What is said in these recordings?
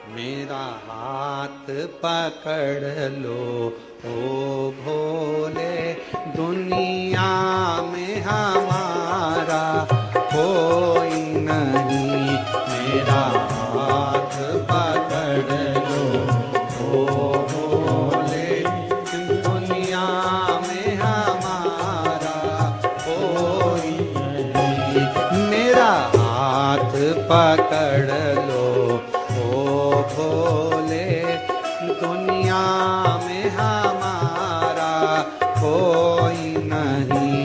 मेरा हाथ पकड़ लो ओ भोले, दुनिया में हमारा कोई नहीं। मेरा हाथ पकड़ लो ओ भोले, दुनिया में हमारा कोई नहीं। मेरा हाथ पकड़ लो ओ भोले, दुनिया में हमारा कोई नहीं।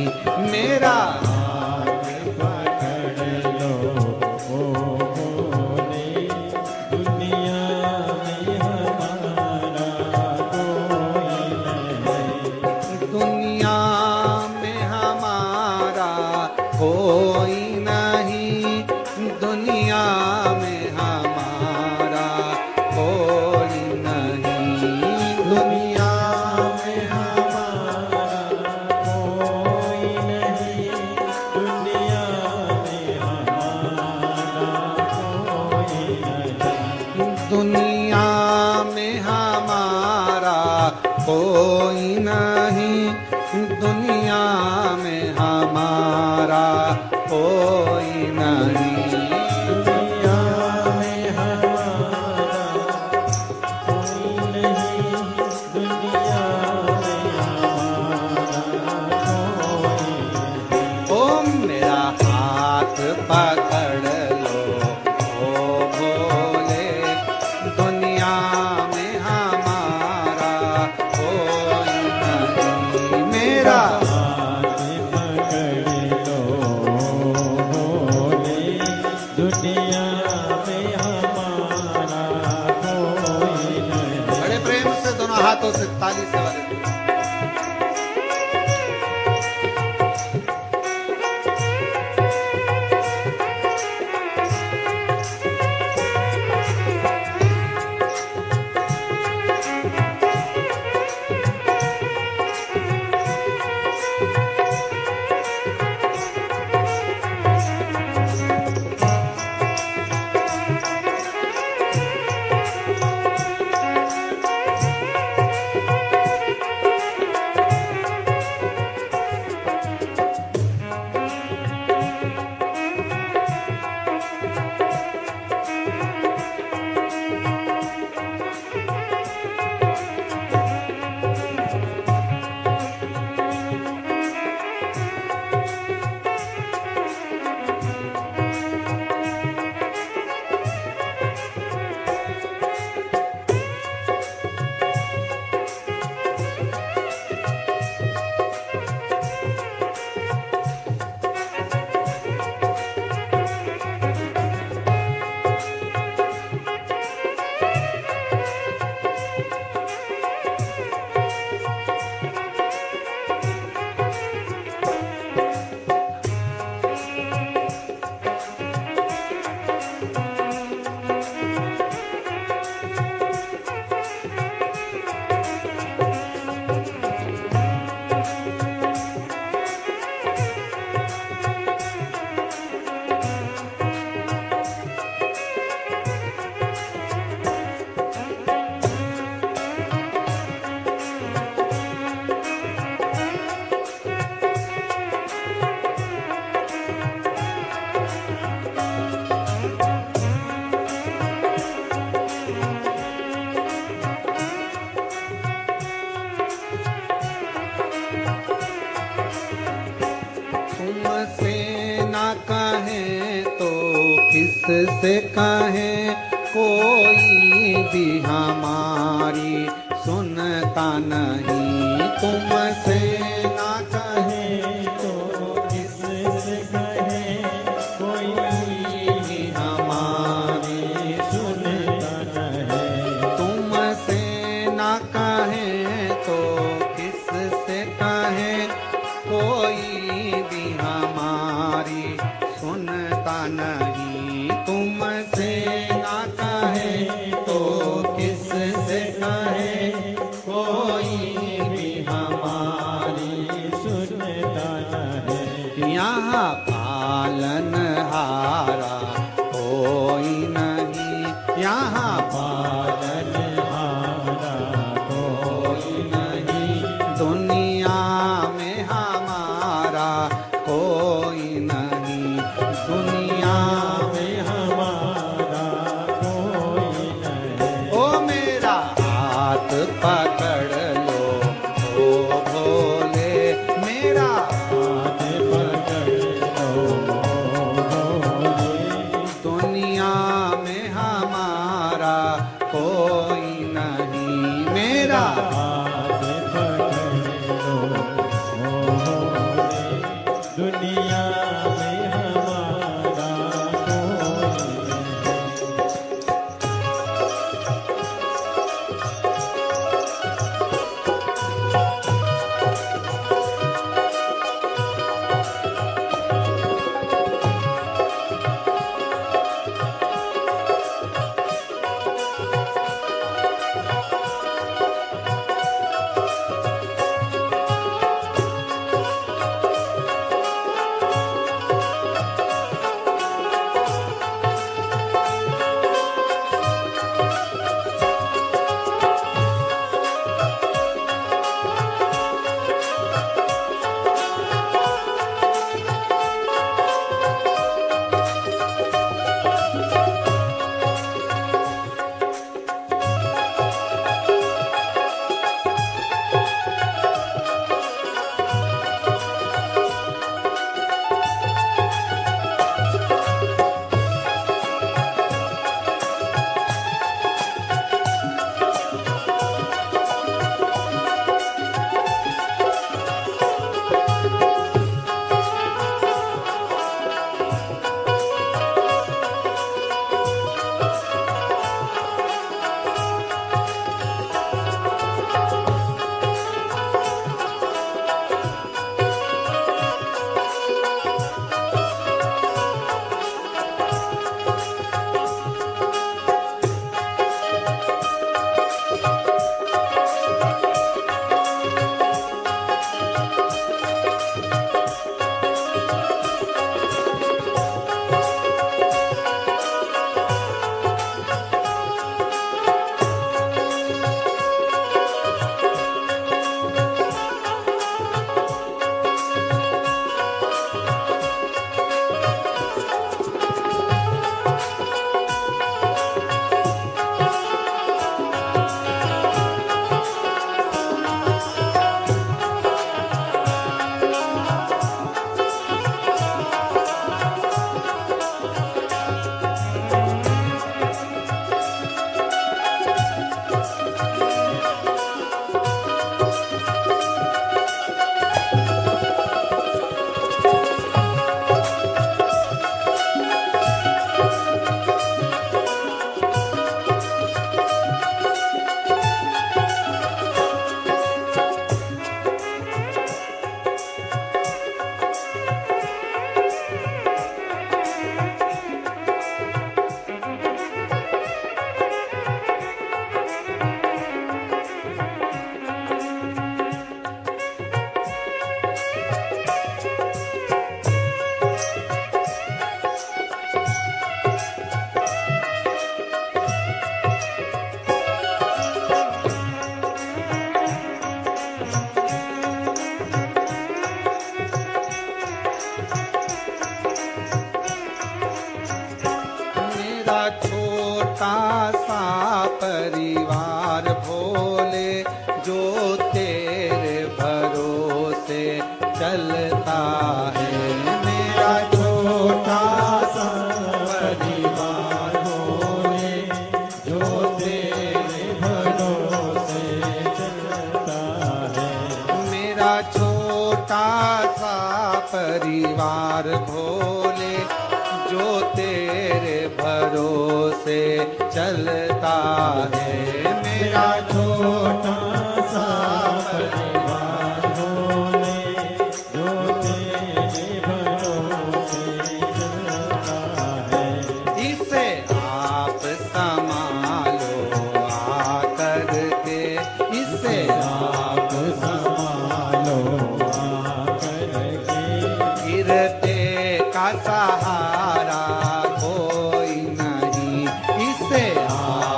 मेरा हाथ पकड़ लो ओ भोले, दुनिया में हमारा कोई नहीं। दुनिया में हमारा कोई नहीं, दुनिया में हमारा कोई नहीं। दुनिया में हमारा कोई नहीं, दुनिया में हमारा कोई नहीं। दुनिया में हमारा कोई नहीं, दुनिया में हमारा कोई नहीं। दुनिया में हमारा कोई नहीं, दुनिया में हमारा कोई नहीं। ओ मेरा हाथ पकड़ लो ओ भोले, दुनिया में हमारा कोई नहीं। मेरा हाथ पकड़ लो भोले, दुनिया में हमारा कोई नहीं। बड़े प्रेम से दोनों हाथों से ताली से बजाएं। किससे कहें, कोई भी हमारी सुनता नहीं। तुमसे ना कहें तो किससे कहें, कोई भी हमारी सुनता नहीं। तुमसे ना कहें तो किससे कहें, कोई भी हमारी सुनता नहीं। तुमसे ना कहे तो किससे कहे, कोई भी हमारी हाँ पालनहारा कोई नहीं, दुनिया में हमारा कोई नहीं, दुनिया में हमारा कोई नहीं। ओ मेरा हाथ पकड़ लो ओ भोले, मेरा हाथ पकड़ लो भोले, दुनिया में हमारा कोई नहीं, मेरा हाथ पकड़ लो भोले, दुनिया में हमारा कोई नहीं। छोटा सा परिवार भोले, जो तेरे भरोसे चलता है। मेरा छोटा सा परिवार भोले, जो तेरे भरोसे चलता है। मेरा छोटा सा परिवार भोले, जो तेरे भरोसे चलता है। मेरा छोटा सा परिवार भोले, जो तेरे भरोसे चलता है। इसे आप संभालो आकर के, इसे आप संभालो आकर के। गिरते का सहारा कोई नहीं, इसे आप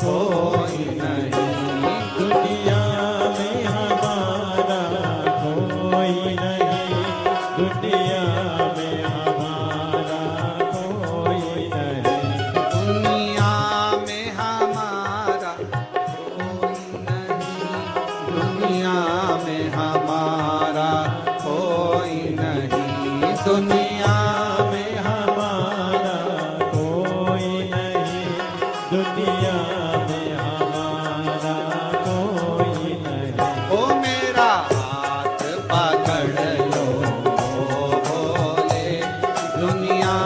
कोई नहीं, दुनिया में हमारा कोई नहीं, दुनिया में हमारा कोई नहीं, दुनिया में हमारा कोई नहीं, दुनिया में हमारा कोई नहीं, दुनिया में हमारा कोई नहीं, दुनिया में हमारा कोई नहीं। ओ मेरा हाथ पकड़ लो भोले, दुनिया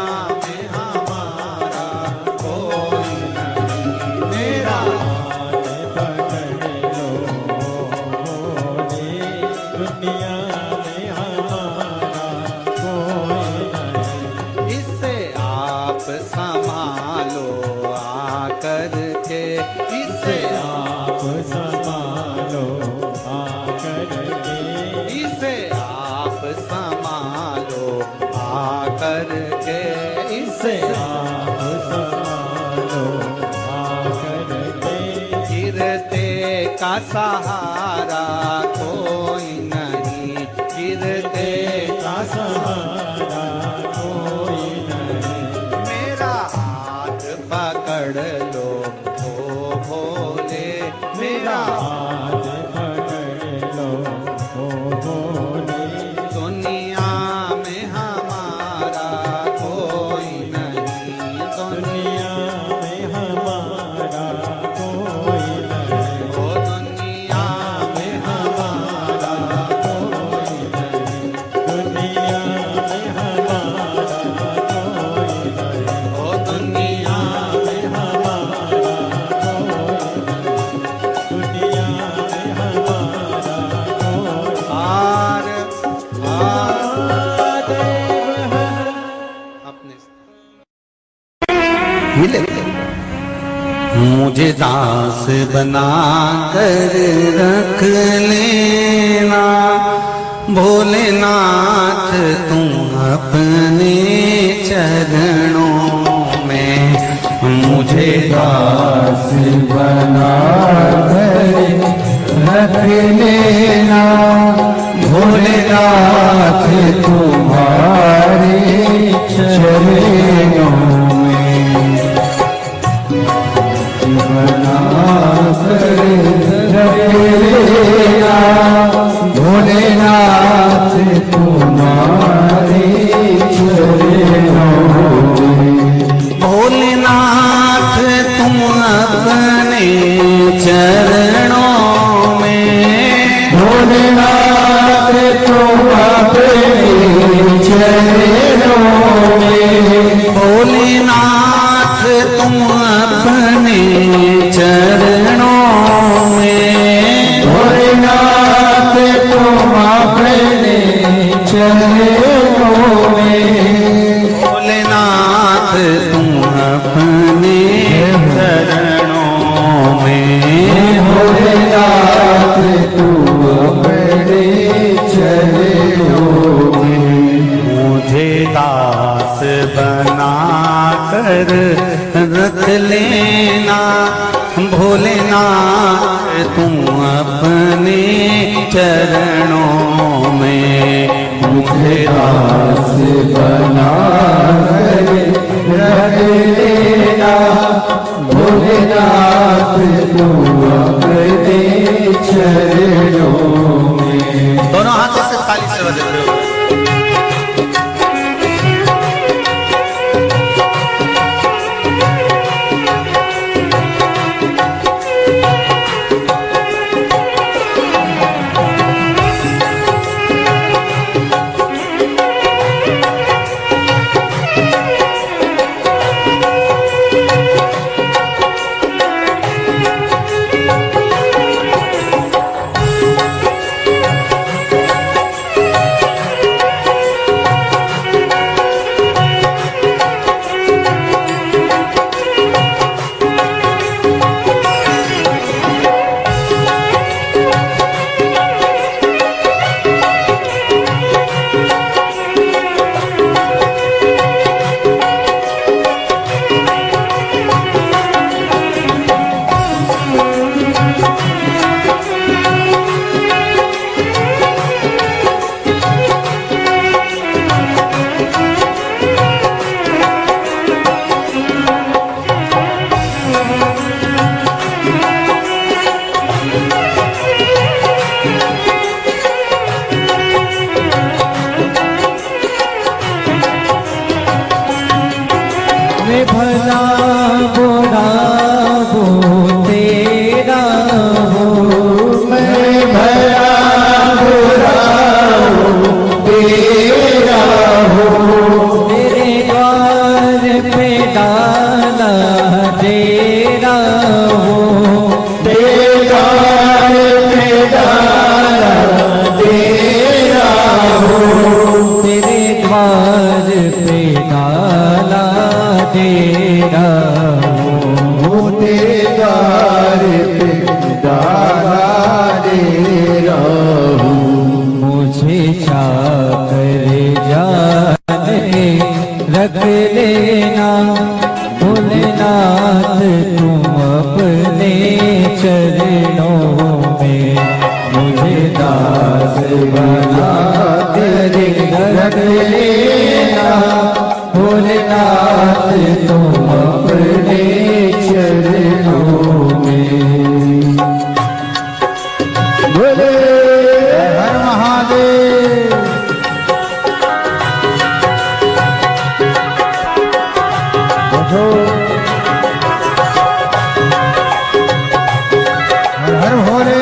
में हमारा कोई नहीं, मेरा हाथ पकड़ लो भोले, दुनिया में हमारा कोई नहीं। इससे आप संभालो आकर के, इससे आप संभालो आकर के, इसे आप संभालो आकर के, इसे आप संभालो आकर के, गिरते का सहारा कोई नहीं, गिरते का सहारा कोई नहीं। मेरा हाथ पकड़ लो ओ भोले, मेरा हाथ पकड़ लो ओ भोले, दुनिया में हमारा कोई नहीं, दुनिया में हमारा कोई नहीं, ओ दुनिया में हमारा कोई नहीं, दुनिया में हमारा कोई नहीं, ओ दुनिया में हमारा कोई नहीं, दुनिया में हमारा कोई आर महादेव है। अपने मुझे दास बना कर रख लेना भोलेनाथ, तुम अपने चरणों में मुझे दास बना कर रख लेना भोलेनाथ, तुम्हारे चरणों में बना कर रख लेना भोलेनाथ, तुम्हारे चरणों में। भोलेनाथ तुम अपने चरणों में, भोलेनाथ तुम अपने चरणों में, भोलेनाथ तुम अपने चरणों में, भोलेनाथ तुम अपने चरणों में, भोलेनाथ तुम अपने चरणों में, भोलेनाथ तुम अपने चरणों में। मुझे दास बना कर रख लेना भोलेनाथ, तुम अपने चरणों में मुझे दास बना कर रख लेना भोलेनाथ, तुम अपने चरणों में। दोनों हाथों से ताली से बजाते हो। अपने चरणों में मुझे दास बना कर रख लेना भोलेनाथ तुम अपने चरणों में। बोले हर महादेव। हर हर भोले।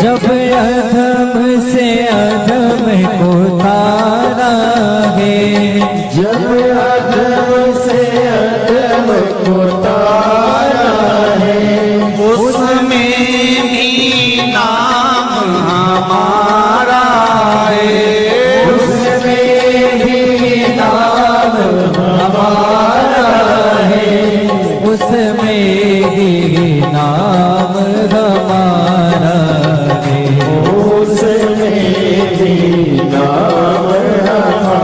जब अधम से अधम को तारा है, जब अधम से अधम को तारा है, उसमें भी नाम हमारा है, उसमें भी नाम हमारा है, उसमें भी नाम हमारा है, उसमें भी नाम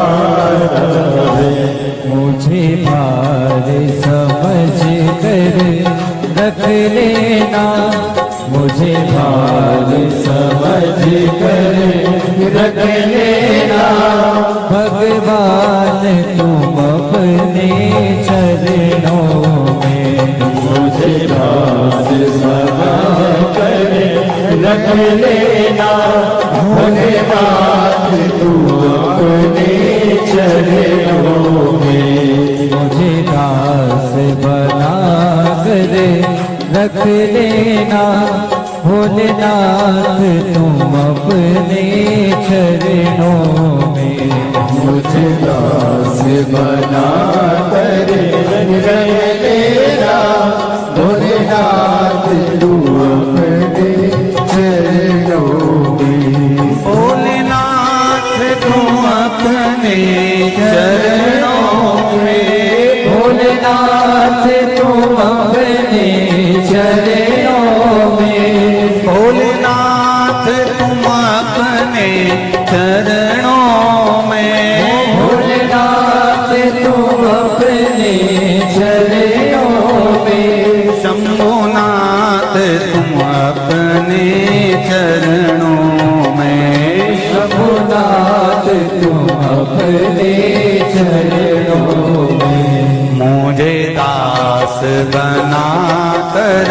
हमारा है। मुझे भार समझ कर रख लेना, मुझे भार समझ कर रख लेना, भगवान तुम अपने चरणों में, मुझे भार समझ कर रख लेना, भगवान तुम अपने चरणों में, मुझे दास बना कर रख लेना, भोलेनाथ तुम अपने चरणों में, मुझे दास बना कर रख लेना, भोलेनाथ तुम अपने चरणों में, भोलेनाथ तुम अपने चरणों में, भोलेनाथ तुम अपने चरणों में, भोलेनाथ तुम अपने चरणों में, भोलेनाथ तुम अपने चरणों में, शंभुनाथ तुम अपने चरणों में, शंभुनाथ तुम अपने चरणों में, मुझे दास बना कर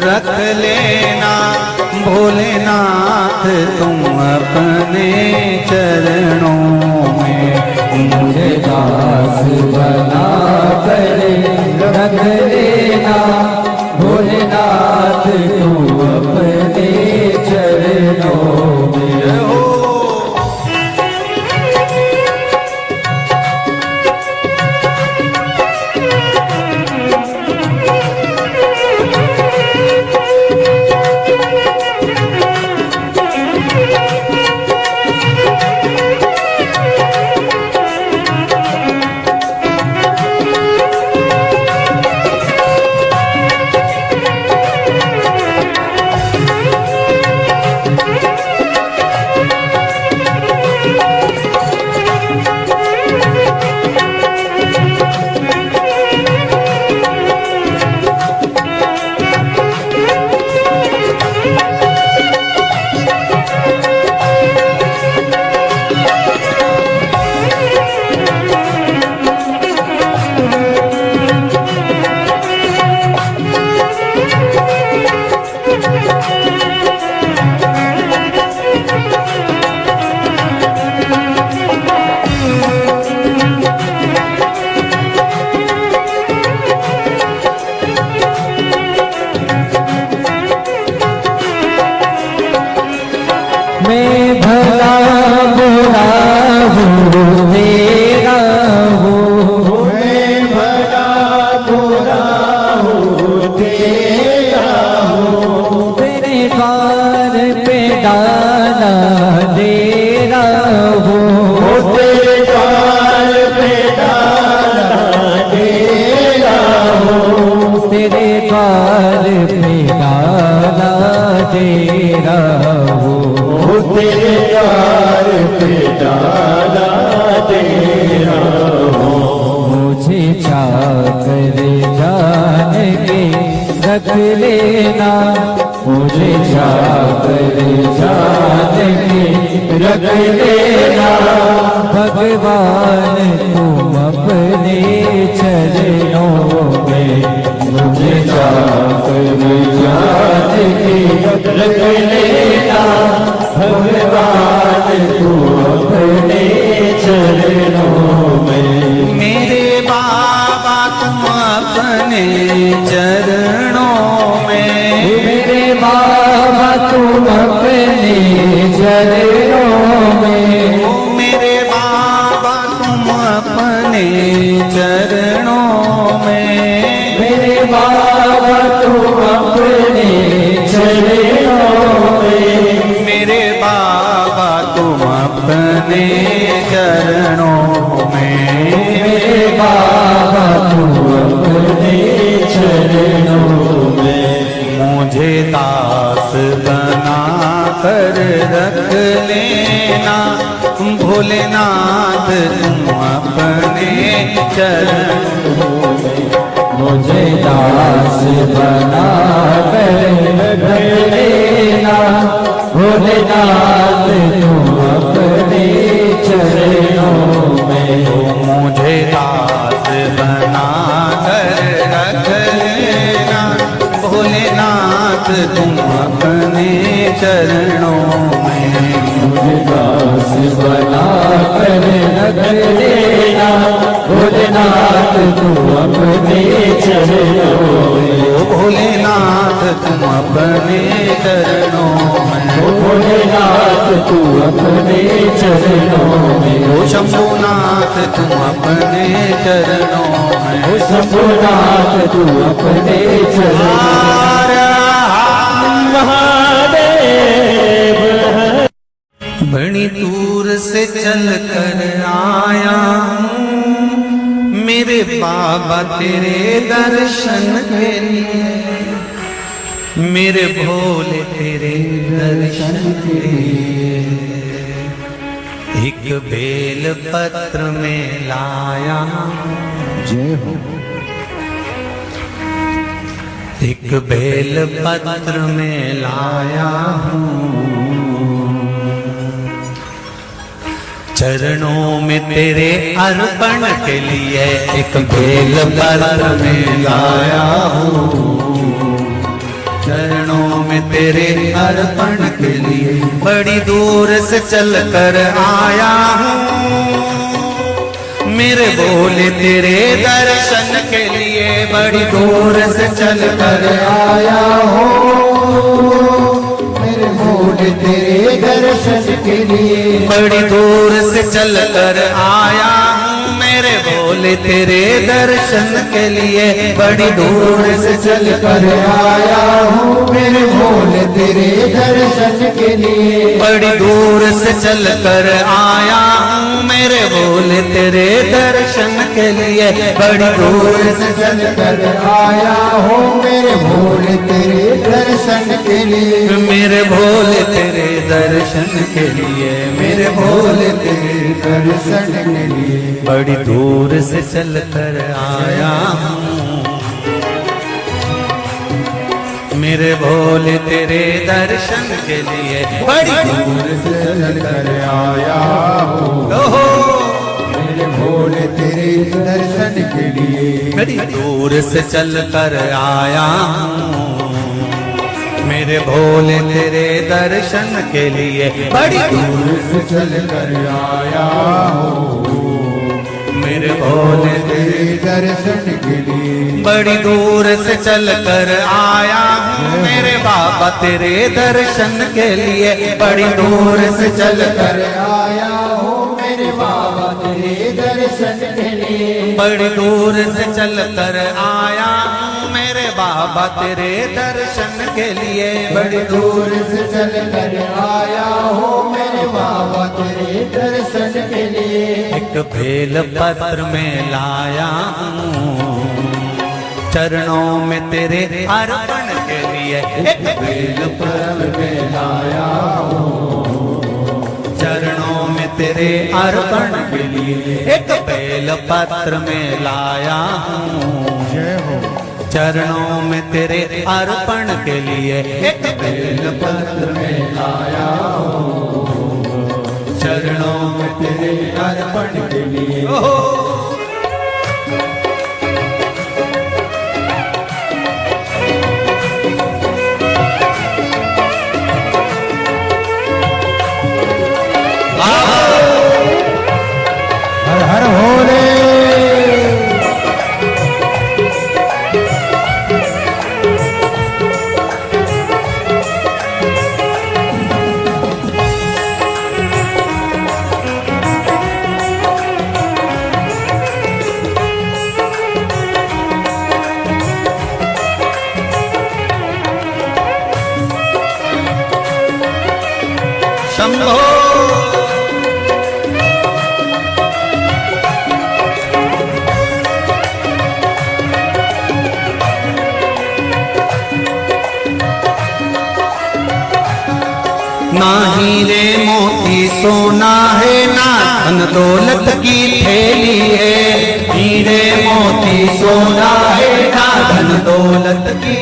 रख लेना, भोलेनाथ तुम अपने चरणों में, मुझे दास बना कर रख लेना, भोलेनाथ तुम अपने चरणों में। मैं भला बुरा हूँ तेरा हूँ, मैं भला बुरा हूँ तेरा हूँ, तेरे द्वार पे डाला डेरा हूँ, तेरे द्वार पे डाला डेरा हूँ, तेरे द्वार पे डाला डेरा हूँ, तेरे द्वार पे डाला तेरा हूँ। मुझे चाकर जान के रख लेना, मुझे चाकर जान के रख लेना, भगवान तुम अपने चरणों में, मुझे चाकर जान के रख लेना, भगवान तुम अपने चरणों में। मेरे बाबा तुम अपने चरणों में, मेरे बाबा तुम अपने चरणों में, ओ मेरे बाबा तुम अपने चरणों में, मेरे बाबा तुम अपने चरणों में, मेरे बाबा तुम अपने चरणों में, मेरे बाबा तुम अपने चरणों में। मुझे दास बना कर रख लेना, भोलेनाथ तुम अपने चरणों में, मुझे दास बना कर रख लेना, भोलेनाथ तुम अपने चरणों में। मुझे दास बना कर रख लेना, भोलेनाथ तुम अपने चरणों में, मुझे दास बना कर रख लेना, भोलेनाथ तुम अपने चरणों में। ओ भोलेनाथ तुम अपने चरणों में, भोलेनाथ तू अपने चरणों में, ओ शंभुनाथ तुम अपने चरणों में, ओ शंभुनाथ तू अपने चरणों हर महादेव। बड़ी दूर से चल कर आया हूँ मेरे बाबा तेरे दर्शन के लिए, मेरे भोले तेरे दर्शन के लिए। एक बेल पत्र में लाया जय हो। एक बेल पत्र में लाया हूँ, चरणों में तेरे अर्पण के लिए एक बेल पत्र में लाया हूँ, चरणों में तेरे अर्पण के लिए बड़ी दूर से चल कर आया हूँ, मेरे भोले तेरे दर्शन के लिए बड़ी दूर से चल कर आया हूँ, मेरे भोले तेरे दर्शन के लिए बड़ी दूर से चल कर आया हूँ, मेरे भोले तेरे दर्शन के लिए बड़ी दूर से चल कर आया हूँ, मेरे भोले तेरे दर्शन के लिए बड़ी दूर से चल कर आया हूँ, मेरे भोले तेरे दर्शन के लिए बड़ी दूर से चल कर आया हूँ, मेरे भोले तेरे दर्शन के लिए मेरे भोले तेरे दर्शन के लिए, मेरे भोले तेरे दर्शन के लिए बड़ी दूर से चल कर आया हूँ, मेरे भोले तेरे दर्शन के लिए बड़ी दूर से चल कर आया हूँ, ओहो मेरे भोले तेरे दर्शन के लिए बड़ी दूर से चल कर आया हूँ, मेरे भोले तेरे दर्शन के लिए बड़ी दूर से चल कर आया हूँ मेरे भोले तेरे दर्शन के लिए बड़ी दूर से चल कर आया हूँ मेरे बाबा तेरे दर्शन के लिए बड़ी दूर से चल कर आया हूँ मेरे बाबा तेरे दर्शन के लिए बड़ी दूर से चल कर आया हूँ मेरे बाबा तेरे दर्शन के लिए बड़ी दूर से चल कर आया हूँ मेरे बाबा तेरे दर्शन के लिए एक बेल पत्र में लाया हूँ चरणों में तेरे अर्पण के लिए एक बेल पत्र में लाया हूँ चरणों में तेरे अर्पण के लिए एक बेल पत्र में लाया हूँ जय हो चरणों में तेरे अर्पण के लिए एक बेल पत्र में लाया हूँ चरणों में तेरे अर्पण के लिए हर हर भोले शंभो ना हीरे मोती सोना है ना धन दौलत की थैली है हीरे मोती सोना है ना धन दौलत की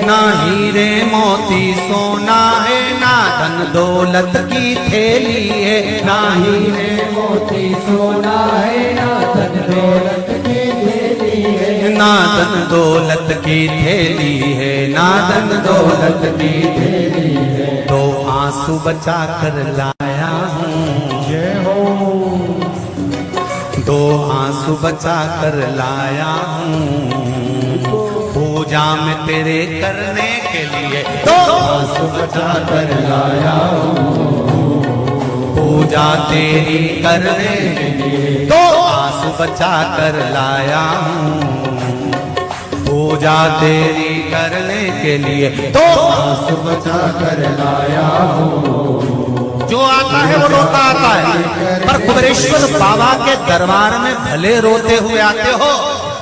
ना हीरे मोती सोना है ना धन दौलत की थैली है ना हीरे मोती सोना है ना धन दौलत की थैली है ना धन दौलत की थैली है ना धन दौलत की थैली है तो आंसू बचा कर लाया हूँ जय हो दो आंसू बचा कर लाया हूँ पूजा में तेरे करने के लिए दो आंसू बचा कर लाया हूँ पूजा तेरी करने के लिए दो आंसू बचा कर लाया हूँ पूजा तेरी करने के लिए दो आंसू बचा कर लाया हूँ जो आता है वो रोता आता है पर कुबेरेश्वर बाबा के दरबार में भले रोते हुए आते हो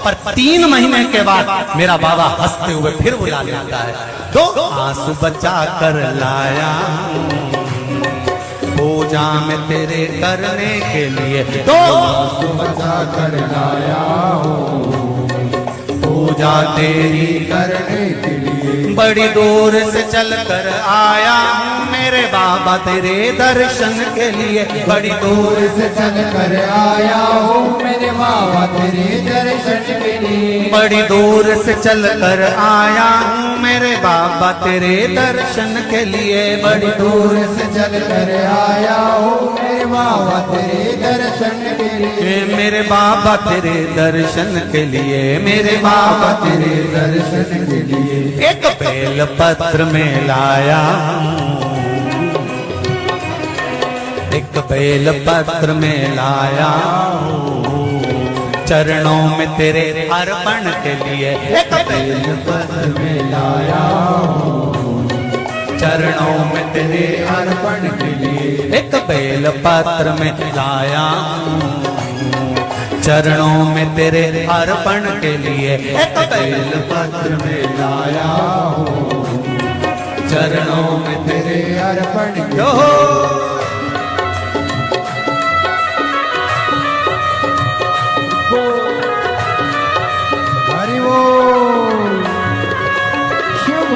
पर 3 महीने के बाद मेरा बाबा हंसते हुए फिर बुला लेता है दो आंसू बचा कर लाया पूजा में तेरे करने के लिए दो आंसू बचा कर लाया हूँ पूजा तेरी करने के लिए बड़ी दूर से चल कर आया हूँ मेरे बाबा तेरे दर्शन के लिए बड़ी दूर से चल कर आया हूँ मेरे बाबा तेरे दर्शन के लिए बड़ी दूर से चल कर आया हूँ मेरे बाबा तेरे दर्शन के लिए बड़ी दूर से चल कर आया हूँ मेरे बाबा तेरे दर्शन के लिए मेरे बाबा तेरे दर्शन के लिए मेरे बाबा तेरे दर्शन के लिए एक बेल पत्र में लाया एक बेल पत्र में लाया चरणों में तेरे अर्पण के लिए एक बेल पत्र में लाया चरणों में तेरे अर्पण के लिए एक बेल पत्र में लाया चरणों में तेरे अर्पण के लिए एक बेल पत्र में लाया हूँ चरणों में तेरे अर्पण के जो हरि बोल शुभ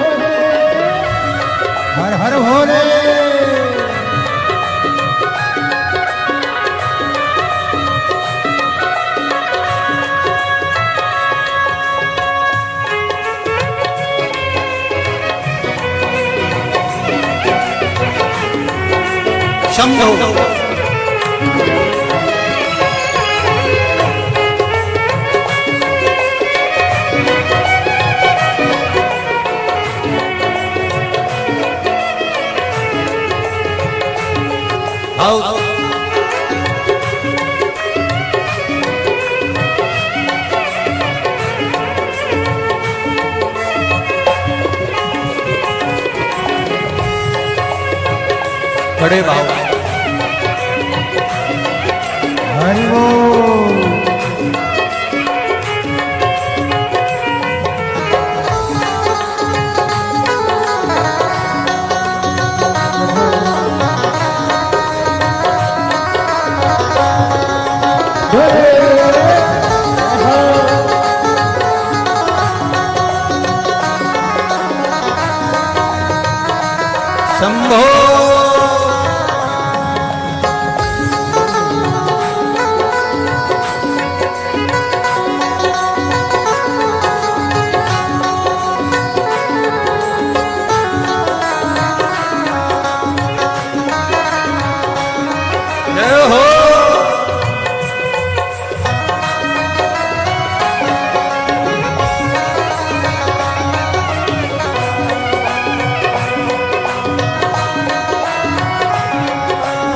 हर हर भोले शंभो। आओ बड़े भाव हरि बोल। शंभो। जय हो।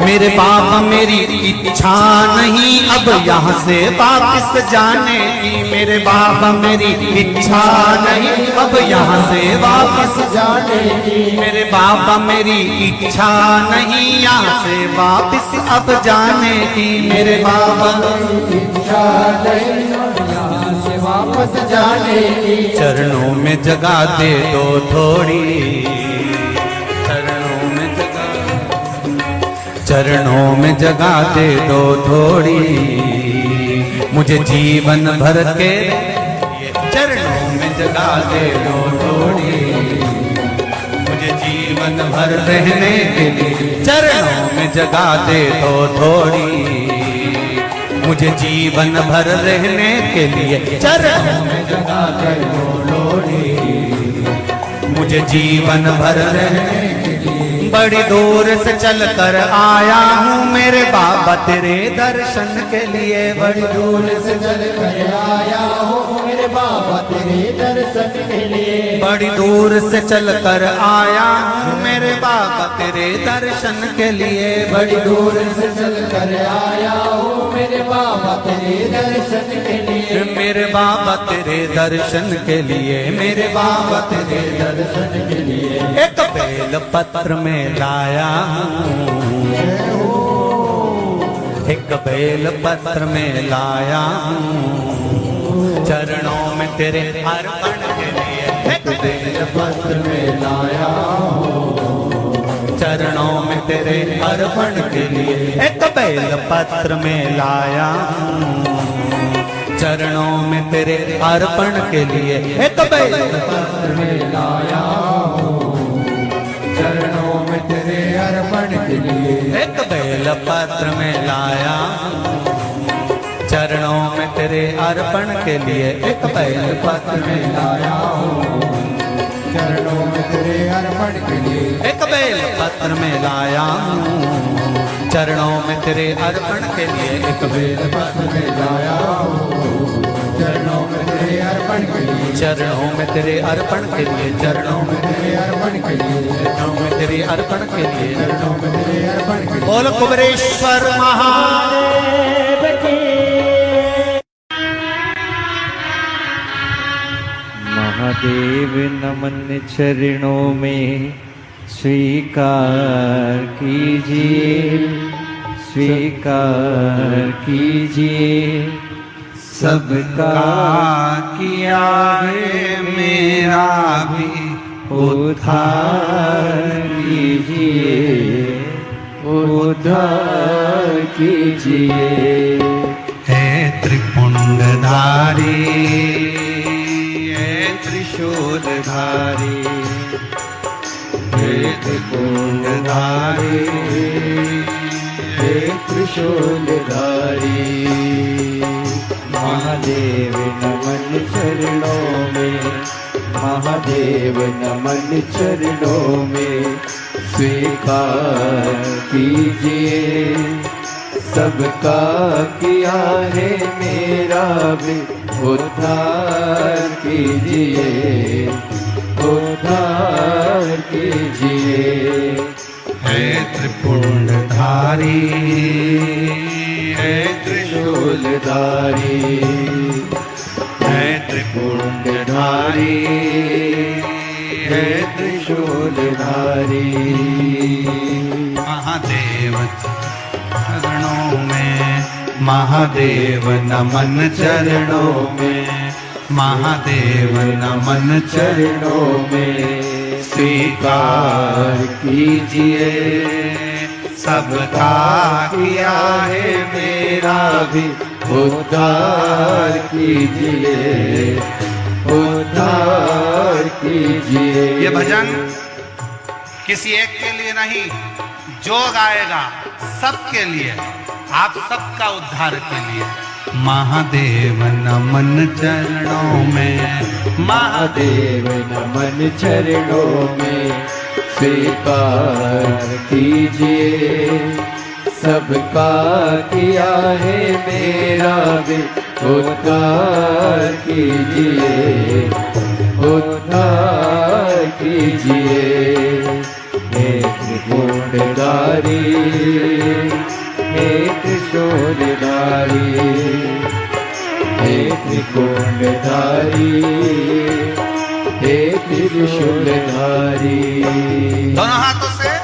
मेरे बाबा मेरी इच्छा नहीं अब यहाँ से वापस जाने की। मेरे बाबा मेरी इच्छा नहीं अब यहाँ से वापस जाने की। मेरे बाबा मेरी इच्छा नहीं यहाँ से वापस अब जाने की। मेरे बाबा मेरी इच्छा नहीं यहाँ से वापस जाने की। चरणों में जगह दे दो थोड़ी, चरणों में जगह दे दो थोड़ी, मुझे जीवन भर के चरणों में जगह दे दो थोड़ी, मुझे जीवन भर रहने के लिए चरणों में जगह दे दो थोड़ी, मुझे जीवन भर रहने के लिए चरणों में जगह दे दो थोड़ी, मुझे जीवन भर रहने के लिए। बड़ी दूर से चल कर आया हूँ मेरे बाबा तेरे दर्शन के लिए। बड़ी दूर से चल कर आया हूँ मेरे बाबा तेरे दर्शन के लिए। बड़ी दूर से चल कर आया हूँ मेरे बाबा तेरे दर्शन के लिए। बड़ी दूर से चल कर आया हूँ मेरे बाबा तेरे दर्शन के लिए। मेरे बाबा तेरे दर्शन के लिए, मेरे बाबा तेरे दर्शन के लिए। एक बेल पत्र में लाया हूँ, एक बेल पत्र में लाया हूँ, चरणों में तेरे अर्पण के लिए। एक बेल पत्र में लाया हूँ, चरणों में तेरे अर्पण के लिए। एक बेल पत्र में लाया हूँ, चरणों में तेरे अर्पण के लिए। एक बेल पत्र में लाया हूँ, चरणों में तेरे अर्पण के लिए। एक बेल पत्र में लाया हूँ, चरणों में तेरे अर्पण के लिए। एक बेल पत्र में लाया हूँ, चरणों में तेरे अर्पण के लिए। एक बेल पत्र में लाया हूँ, चरणों में तेरे अर्पण के लिए। एक बेल पत्र में लाया हूँ, चरणों में तेरे अर्पण के लिए। चरणों में तेरे अर्पण के लिए, चरणों में तेरे अर्पण के लिए, चरणों में तेरे अर्पण के लिए, चरणों में तेरे अर्पण के लिए। बोल कुबेरेश्वर महादेव की। महादेव नमन चरणों में स्वीकार कीजिए, स्वीकार कीजिए। सबका किया है मेरा भी उद्धार कीजिए, उद्धार कीजिए। हे त्रिपुंडधारी, हे त्रिशूलधारी, हे त्रिपुंडधारी, हे त्रिशूलधारी। महादेव नमन चरणों में, महादेव नमन चरणों में, स्वीकार कीजिए, सबका किया है मेरा भी उद्धार कीजिए, उद्धार कीजिए। है त्रिपुंडधारी, है त्रिशूलधारी, है त्रिपुंडधारी, है त्रिशूलधारी। महादेव चरणों में, महादेव नमन चरणों में, महादेव नमन चरणों में स्वीकार कीजिए, सबका किया है मेरा भी उद्धार कीजिए, उद्धार कीजिए। ये भजन किसी एक के लिए नहीं, जो गाएगा सबके लिए, आप सबका उद्धार के लिए। महादेव नमन चरणों में, महादेव नमन चरणों में स्वीकार कीजिए, सबका किया है मेरा भी उद्धार कीजिए, उद्धार कीजिए। हे त्रिपुंडधारी, हे त्रिशूलधारी, हे त्रिपुंडधारी, हे त्रिशूलधारी। दोनों हाथों से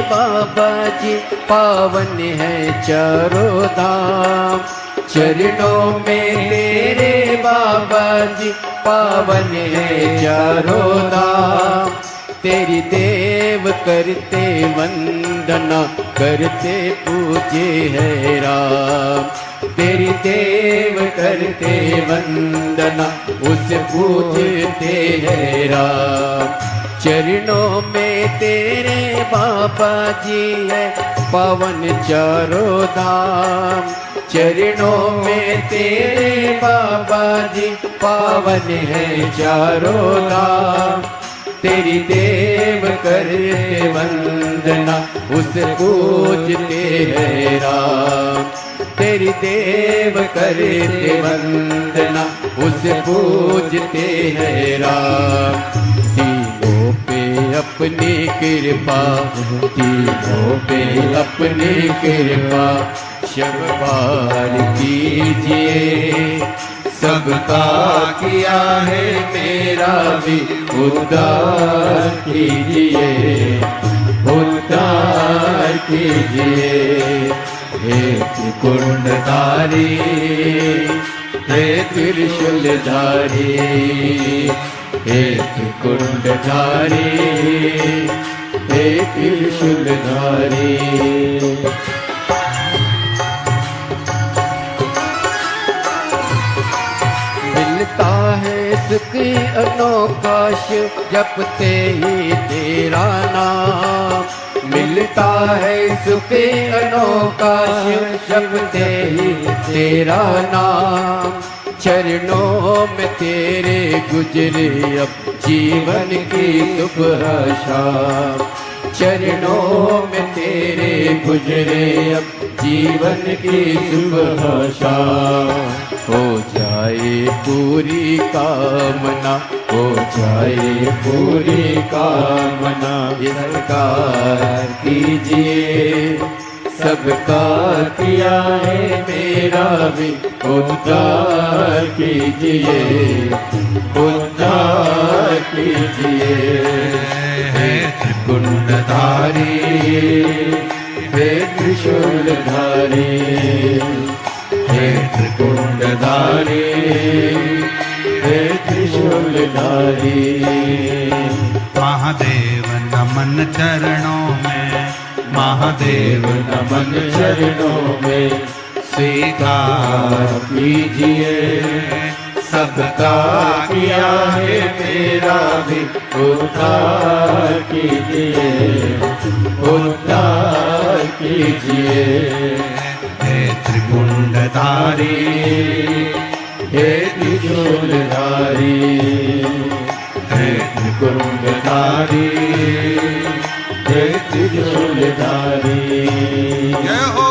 बाबा जी पावन है चारों धाम, चरणों में तेरे बाबा जी पावन है चारों धाम। तेरी देव करते वंदना करते पूजे है राम, तेरी देव करते वंदना उसे पूजते है राम। चरणों में तेरे बाबा जी है पावन चारों धाम। चरणों में तेरे बाबा जी पावन है चारों धाम। तेरी देव करते वंदना उसे पूजते हैं राम। तेरी देव करते वंदना उसे पूजते हैं राम। तीनों पे अपनी कृपा, तीनों पे अपनी कृपा शब्बार कीजिए। सबका किया है मेरा भी उद्धार कीजिए, उद्धार कीजिए। हे त्रिकुंडधारी, हे त्रिशूलधारी, हे त्रिकुंडधारी, हे त्रिशूलधारी। मिलता है सुख अनोखा जपते ही तेरा नाम। मिलता है सुख अनोखा जपते ही तेरा नाम। चरणों में तेरे गुजरे अब जीवन की सुबह शाम। चरणों में तेरे गुजरे अब जीवन की सुबह शाम। हो जाए पूरी कामना, हो जाए पूरी कामना। सरकार कीजिए, सबका किया है मेरा भी उद्धार कीजिए, उद्धार कीजिए। हे त्रिकुंडधारी, हे त्रिशूलधारी, हे त्रिकुंडधारी, हे त्रिशूलधारी। महादेव नमन चरणों में, महादेव नमन चरणों में स्वीकार कीजिए। सबका किया है मेरा भी उद्धार कीजिए, उद्धार कीजिए। हे त्रिकुंडधारी, हे त्रिशूलधारी, हे त्रिकुंडधारी, हे त्रिशूलधारी। जय हो।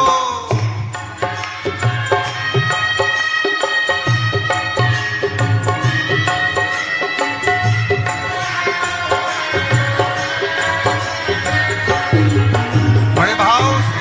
बड़े भाव से।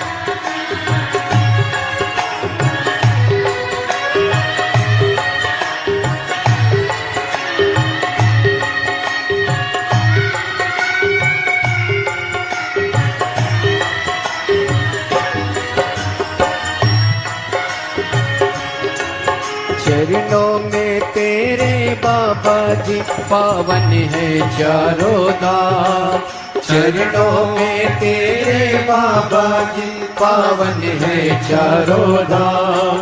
चरणों में तेरे बाबा जी पावन है चारों धाम। चरणों में तेरे बाबा जी पावन है चारों धाम।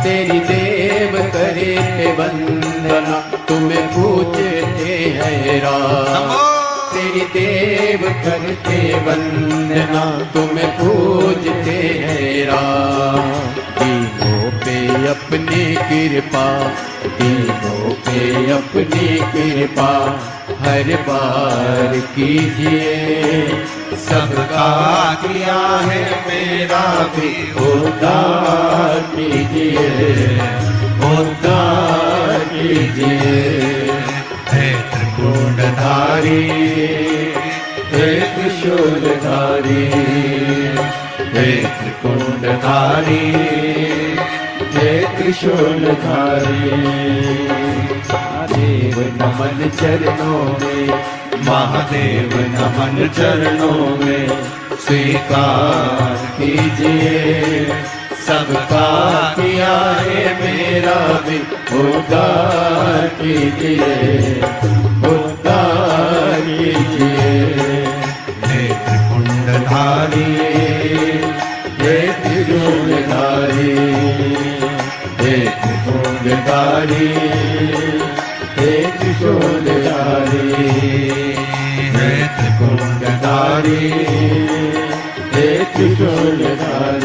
तेरी देव करे वंदना तुम्हें पूजते हैं राम। तेरी देव करते वंदना तुम्हें पूजते हैं राम। तीनों पे अपनी कृपा, तीनों पे अपनी कृपा हर बार कीजिए। सबका किया है मेरा भी उद्धार कीजिए, उद्धार कीजिए। हे त्रिकुंडधारी, हे त्रिशूलधारी, हे त्रिकुंडधारी, हे त्रिशूलधारी। महादेव नमन चरणों में, महादेव नमन चरणों में स्वीकार कीजिए। सबका किया है मेरा भी उद्धार कीजिए, उद्धार कीजिए। हे त्रिकुंडधारी, हे त्रिशूलधारी, हे त्रिशूलधारी, हे त्रिशूलधारी। हे धारी हे त्रिशूलधारी